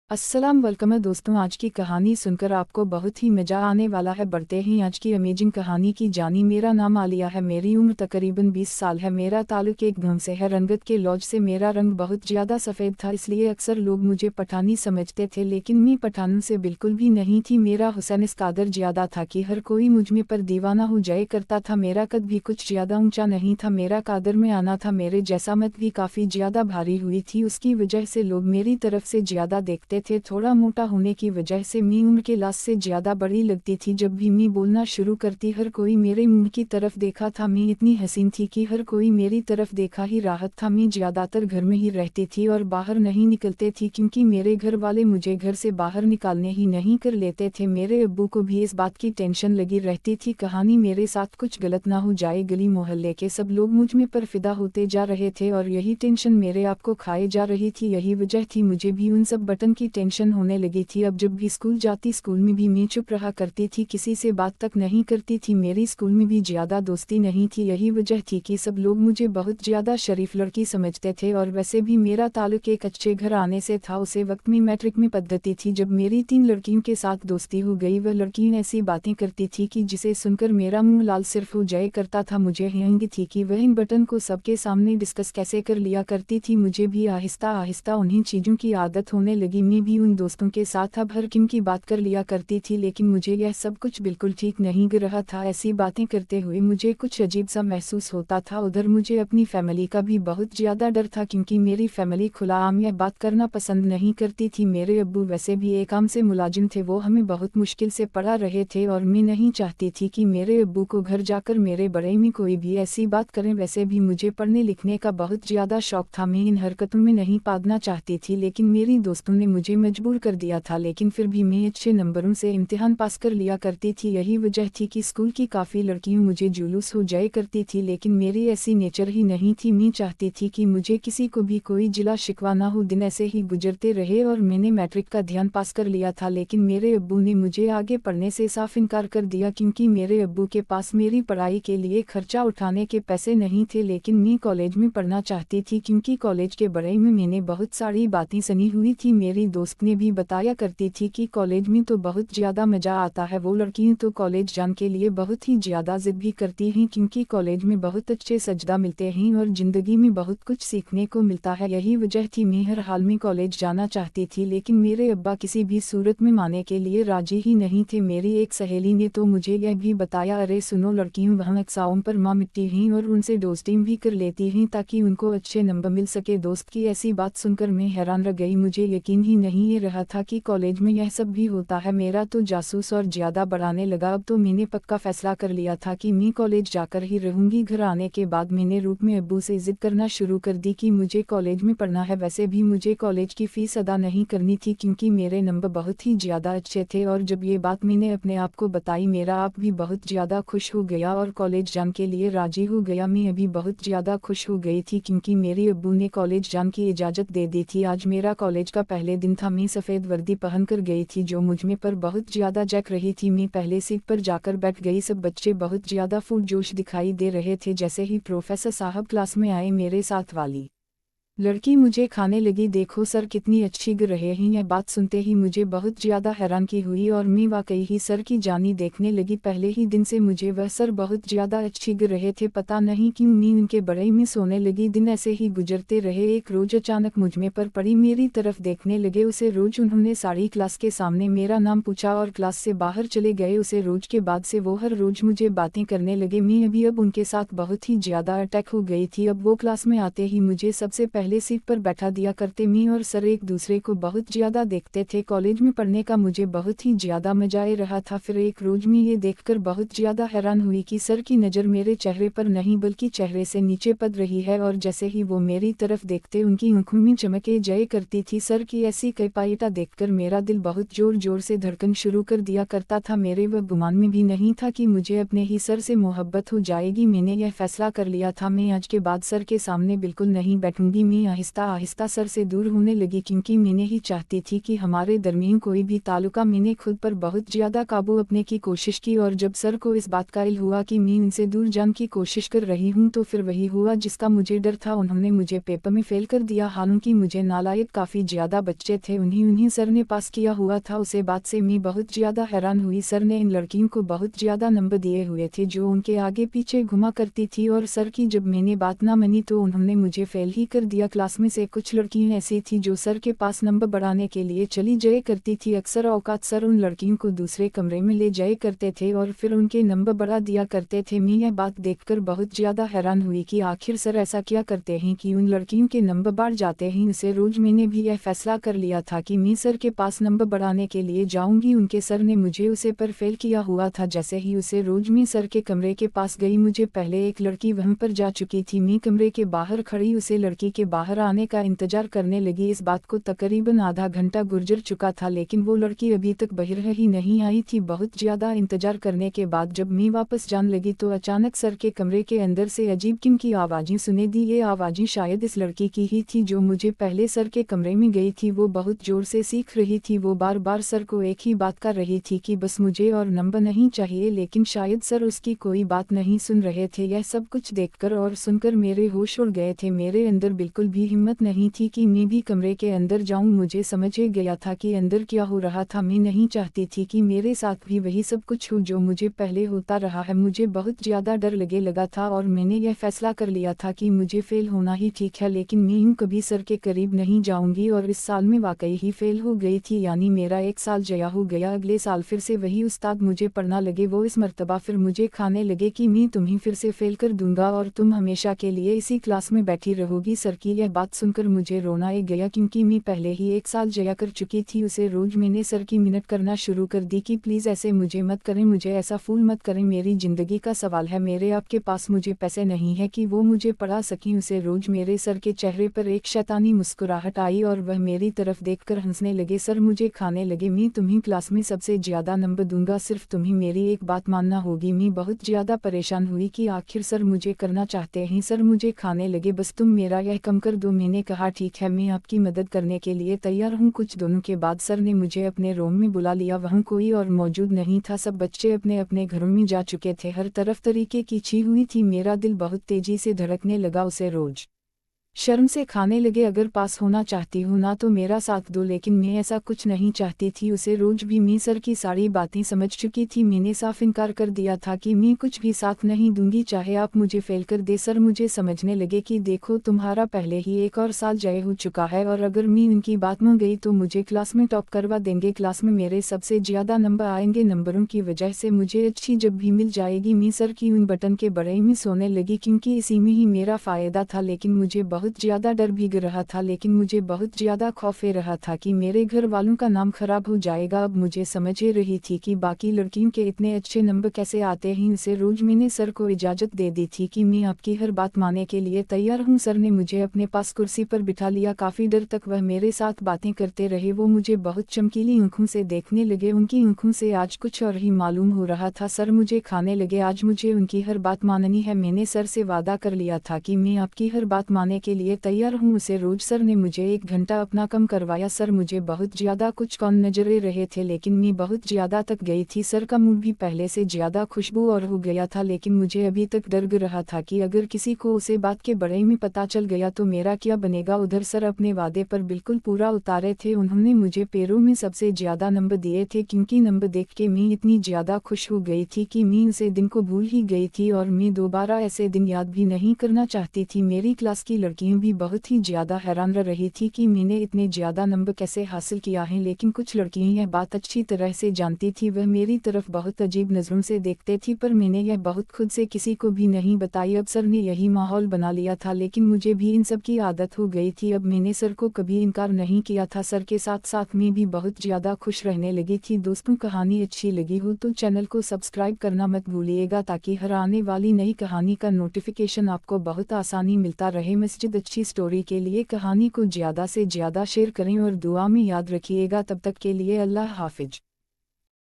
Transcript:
अस्सलाम वेलकम है दोस्तों। आज की कहानी सुनकर आपको बहुत ही मज़ा आने वाला है। बढ़ते ही आज की अमेजिंग कहानी की जानी। मेरा नाम आलिया है, मेरी उम्र तकरीबन 20 साल है। मेरा ताल्लुक एक गांव से है, रंगत के लॉज से। मेरा रंग बहुत ज़्यादा सफ़ेद था, इसलिए अक्सर लोग मुझे पठानी समझते थे, लेकिन मैं पठानों से बिल्कुल भी नहीं थी। मेरा हुस्न इस कादर ज़्यादा था कि हर कोई मुझ में पर दीवाना हो जाए करता था। मेरा कद भी कुछ ज़्यादा ऊंचा नहीं था, मेरा कादर में आना था। मेरे जैसा मत भी काफ़ी ज़्यादा भारी हुई थी, उसकी वजह से लोग मेरी तरफ से ज़्यादा देखते थे। थोड़ा मोटा होने की वजह से मैं उम्र के लाश से ज्यादा बड़ी लगती थी। जब भी मैं बोलना शुरू करती, हर कोई मेरे मुंह की तरफ देखा था। मैं इतनी हसीन थी कि हर कोई मेरी तरफ देखा ही राहत था। मैं ज्यादातर घर में ही रहती थी और बाहर नहीं निकलते थी, क्योंकि मेरे घर वाले मुझे घर से बाहर निकालने ही नहीं कर लेते थे। मेरे अब्बू को भी इस बात की टेंशन लगी रहती थी, कहानी मेरे साथ कुछ गलत ना हो जाए। गली मोहल्ले के सब लोग मुझ में पर फिदा होते जा रहे थे और यही टेंशन मेरे आप को खाए जा रही थी। यही वजह थी मुझे भी उन सब बटन की टेंशन होने लगी थी। अब जब भी स्कूल जाती, स्कूल में भी मैं चुप रहा करती थी, किसी से बात तक नहीं करती थी। मेरी स्कूल में भी ज्यादा दोस्ती नहीं थी। यही वजह थी कि सब लोग मुझे बहुत ज्यादा शरीफ लड़की समझते थे। और वैसे भी मेरा ताल्लुक एक अच्छे घर आने से था। उसे वक्त में मैट्रिक में पद्धति थी जब मेरी 3 लड़कियों के साथ दोस्ती हो गई। वह लड़कियां ऐसी बातें करती थी कि जिसे सुनकर मेरा मुंह लाल सिर्फ हो जाए करता था। मुझे यंग थी कि वह इन बटन को सबके सामने डिस्कस कैसे कर लिया करती थी। मुझे भी आहिस्ता आहिस्ता उन्हीं चीज़ों की आदत होने लगी। मैं भी उन दोस्तों के साथ अब हर किम की बात कर लिया करती थी, लेकिन मुझे यह सब कुछ बिल्कुल ठीक नहीं गिर रहा था। ऐसी बातें करते हुए मुझे कुछ अजीब सा महसूस होता था। उधर मुझे अपनी फैमिली का भी बहुत ज़्यादा डर था, क्योंकि मेरी फैमिली खुलाआम यह बात करना पसंद नहीं करती थी। मेरे अब्बू वैसे भी एक काम से मुलाजिम थे, वो हमें बहुत मुश्किल से पढ़ा रहे थे और मैं नहीं चाहती थी कि मेरे अब्बू को घर जाकर मेरे बड़े में कोई भी ऐसी बात करें। वैसे भी मुझे पढ़ने लिखने का बहुत ज़्यादा शौक था, मैं इन हरकतों में नहीं पागना चाहती थी, लेकिन मेरी दोस्तों ने मुझे मजबूर कर दिया था। लेकिन फिर भी मैं अच्छे नंबरों से इम्तिहान पास कर लिया करती थी। यही वजह थी कि स्कूल की काफ़ी लड़कियों मुझे जुलूस हो जाए करती थी, लेकिन मेरी ऐसी नेचर ही नहीं थी। मैं चाहती थी कि मुझे किसी को भी कोई जिला शिकवा ना हो। दिन ऐसे ही गुजरते रहे और मैंने मैट्रिक का ध्यान पास कर लिया था, लेकिन मेरे अब्बू ने मुझे आगे पढ़ने से साफ इनकार कर दिया, क्योंकि मेरे अब्बू के पास मेरी पढ़ाई के लिए खर्चा उठाने के पैसे नहीं थे। लेकिन मैं कॉलेज में पढ़ना चाहती थी, क्योंकि कॉलेज के बारे में मैंने बहुत सारी बातें सुनी हुई थी। मेरी दोस्त ने भी बताया करती थी कि कॉलेज में तो बहुत ज़्यादा मज़ा आता है। वो लड़कियां तो कॉलेज जाने के लिए बहुत ही ज़्यादा जिद भी करती हैं, क्योंकि कॉलेज में बहुत अच्छे सजदा मिलते हैं और ज़िंदगी में बहुत कुछ सीखने को मिलता है। यही वजह थी मैं हर हाल में कॉलेज जाना चाहती थी, लेकिन मेरे अब्बा किसी भी सूरत में मानने के लिए राजी ही नहीं थे। मेरी एक सहेली ने तो मुझे यह भी बताया, अरे सुनो, लड़कियों वहाँ अक्साओं पर माँ मिट्टी हैं और उनसे दोस्ती भी कर लेती हैं ताकि उनको अच्छे नंबर मिल सके। दोस्त की ऐसी बात सुनकर मैं हैरान रह गई। मुझे यकीन ही नहीं ये रहा था कि कॉलेज में यह सब भी होता है। मेरा तो जासूस और ज़्यादा बढ़ाने लगा। अब तो मैंने पक्का फैसला कर लिया था कि मैं कॉलेज जाकर ही रहूंगी। घर आने के बाद मैंने रूप में अब्बू से जिद करना शुरू कर दी कि मुझे कॉलेज में पढ़ना है। वैसे भी मुझे कॉलेज की फ़ीस अदा नहीं करनी थी, क्योंकि मेरे नंबर बहुत ही ज़्यादा अच्छे थे। और जब ये बात मैंने अपने आप को बताई, मेरा आप भी बहुत ज़्यादा खुश हो गया और कॉलेज जाने के लिए राजी हो गया। मैं अभी बहुत ज़्यादा खुश हो गई थी, क्योंकि मेरे अब्बू ने कॉलेज जाने की इजाज़त दे दी थी। आज मेरा कॉलेज का पहले दिन था। मैं सफ़ेद वर्दी पहन कर गई थी, जो मुझ में पर बहुत ज़्यादा जच रही थी। मैं पहले सीट पर जाकर बैठ गई। सब बच्चे बहुत ज़्यादा फुरजोश दिखाई दे रहे थे। जैसे ही प्रोफेसर साहब क्लास में आए, मेरे साथ वाली लड़की मुझे खाने लगी, देखो सर कितनी अच्छी गिर रहे हैं। यह बात सुनते ही मुझे बहुत ज़्यादा हैरान की हुई और मैं वाकई ही सर की जानी देखने लगी। पहले ही दिन से मुझे वह सर बहुत ज़्यादा अच्छी गिर रहे थे। पता नहीं क्यों मैं उनके बड़े में सोने लगी। दिन ऐसे ही गुजरते रहे। एक रोज़ अचानक मुझ में पर पड़ी, मेरी तरफ देखने लगे। उसे रोज़ उन्होंने सारी क्लास के सामने मेरा नाम पूछा और क्लास से बाहर चले गए। उसे रोज़ के बाद से वो हर रोज़ मुझे बातें करने लगे। मैं अभी अब उनके साथ बहुत ही ज़्यादा अटैक हो गई थी। अब वो क्लास में आते ही मुझे सबसे पहले सीट पर बैठा दिया करते। मैं और सर एक दूसरे को बहुत ज़्यादा देखते थे। कॉलेज में पढ़ने का मुझे बहुत ही ज़्यादा मजा आ रहा था। फिर एक रोज़ मैं ये देखकर बहुत ज़्यादा हैरान हुई कि सर की नज़र मेरे चेहरे पर नहीं बल्कि चेहरे से नीचे पड़ रही है, और जैसे ही वो मेरी तरफ देखते उनकी आंखों में चमके जाए करती थी। सर की ऐसी कयपायता देखकर मेरा दिल बहुत ज़ोर ज़ोर से धड़कन शुरू कर दिया करता था। मेरे वह गुमान में भी नहीं था कि मुझे अपने ही सर से मोहब्बत हो जाएगी। मैंने यह फैसला कर लिया था, मैं आज के बाद सर के सामने बिल्कुल नहीं बैठूंगी। मैं मैं आहिस्ता आहिस्ता सर से दूर होने लगी, क्योंकि मैं नहीं चाहती थी कि हमारे दरमियान कोई भी ताल्लुका। मैंने खुद पर बहुत ज़्यादा काबू अपने की कोशिश की, और जब सर को इस बात का इल्म हुआ कि मैं उनसे दूर जाने की कोशिश कर रही हूँ तो फिर वही हुआ जिसका मुझे डर था। उन्होंने मुझे पेपर में फेल कर दिया। हालांकि मुझे नालायक काफ़ी ज़्यादा बच्चे थे उन्हीं सर ने पास किया हुआ था। उसे बात से मैं बहुत ज़्यादा हैरान हुई। सर ने इन लड़कियों को बहुत ज़्यादा नंबर दिए हुए थे जो उनके आगे पीछे घुमा करती थी, और सर की जब मैंने बात ना मानी तो उन्होंने मुझे फेल ही कर दिया। क्लास में से कुछ लड़कियां ऐसी थी जो सर के पास नंबर बढ़ाने के लिए चली जाया करती थी। अक्सर औकात सर उन लड़कियों को दूसरे कमरे में ले जाया करते थे और फिर उनके नंबर बढ़ा दिया करते थे। मैं यह बात देखकर बहुत ज़्यादा हैरान हुई कि आखिर सर ऐसा क्या करते हैं कि उन लड़कियों के नंबर बढ़ जाते हैं। उसे रोज़ मैंने भी यह फैसला कर लिया था कि मैं सर के पास नंबर बढ़ाने के लिए जाऊंगी। उनके सर ने मुझे उसे पर फेल किया हुआ था। जैसे ही उसे रोज मैं सर के कमरे के पास गई, मुझे पहले एक लड़की वहां पर जा चुकी थी। मैं कमरे के बाहर खड़ी उसे लड़की के बाहर आने का इंतजार करने लगी। इस बात को तकरीबन आधा घंटा गुजर चुका था लेकिन वो लड़की अभी तक बाहर ही नहीं आई थी। बहुत ज़्यादा इंतजार करने के बाद जब मैं वापस जाने लगी तो अचानक सर के कमरे के अंदर से अजीब किम की आवाज़ें सुने दी। ये आवाज़ें शायद इस लड़की की ही थी जो मुझे पहले सर के कमरे में गई थी। वो बहुत जोर से सीख रही थी। वो बार बार सर को एक ही बात कर रही थी कि बस मुझे और नंबर नहीं चाहिए, लेकिन शायद सर उसकी कोई बात नहीं सुन रहे थे। यह सब कुछ देखकर और सुनकर मेरे होश उड़ गए थे। मेरे अंदर बिल्कुल भी हिम्मत नहीं थी कि मैं भी कमरे के अंदर जाऊं। मुझे समझ गया था कि अंदर क्या हो रहा था। मैं नहीं चाहती थी कि मेरे साथ भी वही सब कुछ हो जो मुझे पहले होता रहा है। मुझे बहुत ज़्यादा डर लगा था और मैंने यह फैसला कर लिया था कि मुझे फेल होना ही ठीक है, लेकिन मैं यूँ कभी सर के करीब नहीं जाऊंगी। और इस साल में वाकई ही फेल हो गई थी, यानी मेरा एक साल जया हो गया। अगले साल फिर से वही उस्ताद मुझे पढ़ना लगे। वो इस मर्तबा फिर मुझे खाने लगे कि मैं तुम्हें फिर से फेल कर दूंगा और तुम हमेशा के लिए इसी क्लास में बैठी रहोगी। सर की यह बात सुनकर मुझे रोना आ गया, क्योंकि मैं पहले ही एक साल जया कर चुकी थी। उसे रोज मैंने सर की मिन्नत करना शुरू कर दी कि प्लीज़ ऐसे मुझे मत करें, मुझे ऐसा फूल मत करें, मेरी ज़िंदगी का सवाल है, मेरे आपके पास मुझे पैसे नहीं है कि वो मुझे पढ़ा सकें। उसे रोज मेरे सर के चेहरे पर एक शैतानी मुस्कुराहट आई और वह मेरी तरफ देखकर हंसने लगे। सर मुझे खाने लगे, मैं तुम्हें क्लास में सबसे ज़्यादा नंबर दूंगा, सिर्फ तुम्हें मेरी एक बात मानना होगी। मैं बहुत ज़्यादा परेशान हुई कि आखिर सर मुझे करना चाहते हैं। सर मुझे खाने लगे, बस तुम मेरा यह कम कर दो। मैंने कहा ठीक है, मैं आपकी मदद करने के लिए तैयार हूँ। कुछ दिनों के बाद सर ने मुझे अपने रूम में बुला लिया। वहाँ कोई और मौजूद नहीं था, सब बच्चे अपने अपने घरों में जा चुके थे। हर तरफ तरीके की छी हुई थी। मेरा दिल बहुत तेजी से धड़कने लगा। उसे रोज शर्म से खाने लगे, अगर पास होना चाहती हूँ ना तो मेरा साथ दो, लेकिन मैं ऐसा कुछ नहीं चाहती थी। उसे रोज भी मैं सर की सारी बातें समझ चुकी थी। मैंने साफ इनकार कर दिया था कि मैं कुछ भी साथ नहीं दूंगी, चाहे आप मुझे फेल कर दे। सर मुझे समझने लगे कि देखो तुम्हारा पहले ही एक और साल जय हो चुका है और अगर मैं उनकी बात मान गई तो मुझे क्लास में टॉप करवा देंगे, क्लास में मेरे सबसे ज़्यादा नंबर आएंगे। नंबरों की वजह से मुझे अच्छी जब भी मिल जाएगी। मैं सर की उन बटन के बड़े में सोने लगी, क्योंकि इसी में ही मेरा फ़ायदा था। लेकिन मुझे बहुत ज़्यादा डर भी रहा था, लेकिन मुझे बहुत ज़्यादा खौफ रहा था कि मेरे घर वालों का नाम खराब हो जाएगा। अब मुझे समझ रही थी कि बाकी लड़कियों के इतने अच्छे नंबर कैसे आते हैं। इसे रोज मैंने सर को इजाज़त दे दी थी कि मैं आपकी हर बात मानने के लिए तैयार हूँ। सर ने मुझे अपने पास कुर्सी पर बिठा लिया। काफ़ी देर तक वह मेरे साथ बातें करते रहे। वो मुझे बहुत चमकीली आंखों से देखने लगे। उनकी आंखों से आज कुछ और ही मालूम हो रहा था। सर मुझे खाने लगे, आज मुझे उनकी हर बात माननी है। मैंने सर से वादा कर लिया था कि मैं आपकी हर बात मानने के लिए तैयार हूँ। उसे रोज सर ने मुझे 1 घंटा अपना कम करवाया। सर मुझे बहुत ज़्यादा कुछ कौन नजर रहे थे, लेकिन मैं बहुत ज़्यादा थक गई थी। सर का मुंह भी पहले से ज़्यादा खुशबू और हो गया था, लेकिन मुझे अभी तक डर रहा था कि अगर किसी को उसे बात के बारे में पता चल गया तो मेरा क्या बनेगा। उधर सर अपने वादे पर बिल्कुल पूरा उतारे थे। उन्होंने मुझे पेरों में सबसे ज़्यादा नंबर दिए थे, क्योंकि नंबर देख के मैं इतनी ज़्यादा खुश हो गई थी कि मैं उसे दिन को भूल ही गई थी और मैं दोबारा ऐसे दिन याद भी नहीं करना चाहती थी। मेरी क्लास की लड़कियां भी बहुत ही ज़्यादा हैरान रह रही थी कि मैंने इतने ज़्यादा नंबर कैसे हासिल किया है, लेकिन कुछ लड़कियां यह बात अच्छी तरह से जानती थी। वह मेरी तरफ बहुत अजीब नज़रों से देखते थी, पर मैंने यह बहुत खुद से किसी को भी नहीं बताई। अब सर ने यही माहौल बना लिया था, लेकिन मुझे भी इन सब की आदत हो गई थी। अब मैंने सर को कभी इनकार नहीं किया था। सर के साथ साथ मैं भी बहुत ज़्यादा खुश रहने लगी थी। दोस्तों, कहानी अच्छी लगी हो तो चैनल को सब्सक्राइब करना मत भूलिएगा, ताकि हर आने वाली नई कहानी का नोटिफिकेशन आपको बहुत आसानी मिलता रहे। मस्जिद अच्छी स्टोरी के लिए कहानी को ज़्यादा से ज़्यादा शेयर करें और दुआ में याद रखिएगा। तब तक के लिए अल्लाह हाफिज।